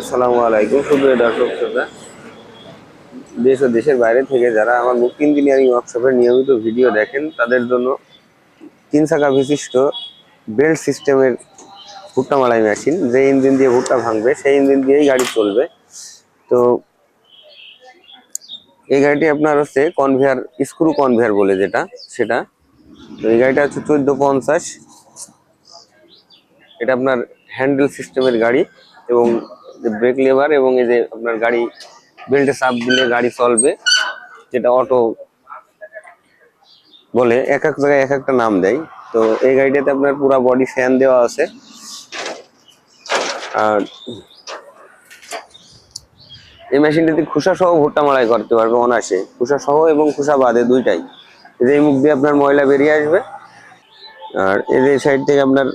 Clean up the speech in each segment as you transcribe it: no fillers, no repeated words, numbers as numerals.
আসসালামু আলাইকুম সুপ্রিয় দর্শক শ্রোতা, দেশ ও দেশের বাইরে থেকে যারা আমার মুক্তি ইঞ্জিনিয়ারিং ওয়ার্কশপের নিয়মিত ভিডিও দেখেন তাদের জন্য 3 চাকা বিশিষ্ট বেল্ট সিস্টেমের ভুট্টা মাড়াই মেশিন, যে ইঞ্জিন দিয়ে ভুট্টা ভাঙবে সেই ইঞ্জিন দিয়েই গাড়ি চলবে। তো এই গাড়িটি আপনার হচ্ছে কনভেয়ার, স্ক্রু কনভেয়ার বলে যেটা সেটা। তো এই গাড়িটা হচ্ছে 1450। এটা আপনার হ্যান্ডেল সিস্টেমের গাড়ি এবং ব্রেক লেভার এবং এই যে আপনার গাড়ি বেল্টে চাপ দিলে গাড়ি চলবে, যেটা অটো বলে, এক এক জায়গায় এক একটা নাম দেয়। তো এই গাড়িটাতে আপনার পুরো বডি ফ্যান দেওয়া আছে। আর এই মেশিনটিতে খোসা সহ ভুট্টা মাড়াই করতে পারবে অনায়াসে, খোসা সহ এবং খোসা বাদে দুইটাই। এই মুখ দিয়ে আপনার ময়লা বেরিয়ে আসবে, আর এই যে সাইড থেকে আপনার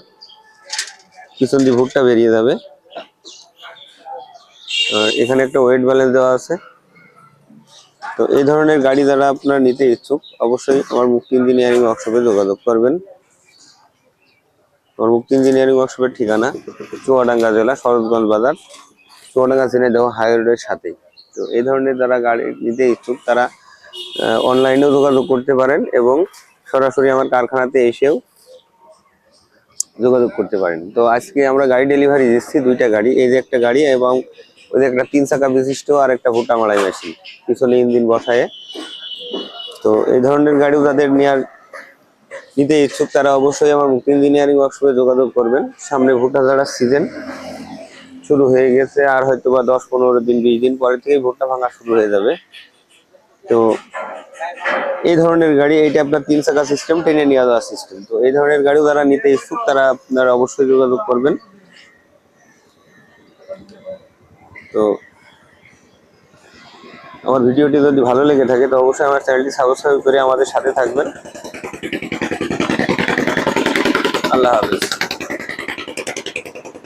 পিছন দিয়ে ভুট্টা বেরিয়ে যাবে। আর এখানে একটা ওয়েট ব্যালেন্স দেওয়া আছে। তো এই ধরনের গাড়ি যারা আপনার নিতে ইচ্ছুক অবশ্যই আমার মুক্তি ইঞ্জিনিয়ারিং ওয়ার্কশপে যোগাযোগ করবেন। আমার মুক্তি ইঞ্জিনিয়ারিং ওয়ার্কশপের ঠিকানা চুয়াডাঙ্গা জেলা, শরৎগঞ্জ বাজার, চুয়াডাঙ্গা ঝিনাইদহ হাইরোডের সাথেই। তো এই ধরনের যারা গাড়ি নিতে ইচ্ছুক তারা অনলাইনেও যোগাযোগ করতে পারেন এবং সরাসরি আমার কারখানাতে এসেও যোগাযোগ করতে পারেন। তো আজকে আমরা গাড়ি ডেলিভারি দিচ্ছি দুইটা গাড়ি, এই যে একটা গাড়ি এবং ওই যে একটা 3 চাকা বিশিষ্ট আর একটা ভুট্টা মাড়াই মেশিন পিছনে ইঞ্জিন বসায়। তো এই ধরনের গাড়িও যাদের নিতে ইচ্ছুক তারা অবশ্যই আমার মুক্তি ইঞ্জিনিয়ারিং ওয়ার্কশপে যোগাযোগ করবেন। সামনে ভুট্টা ঝাড়ার সিজন শুরু হয়ে গেছে, আর হয়তো বা 10-15 দিন 20 দিন পরে থেকেই ভুট্টা ভাঙা শুরু হয়ে যাবে। তো এই ধরনের গাড়ি, এইটা আপনার 3 চাকা সিস্টেম, টেনে নিয়ে যাওয়ার সিস্টেম। তো এই ধরনের গাড়িও যারা নিতে ইচ্ছুক তারা আপনারা অবশ্যই যোগাযোগ করবেন। তো আমার ভিডিওটি যদি ভালো লেগে থাকে তো অবশ্যই আমার চ্যানেলটি সাবস্ক্রাইব করে আমাদের সাথে থাকবেন। আল্লাহ হাফেজ।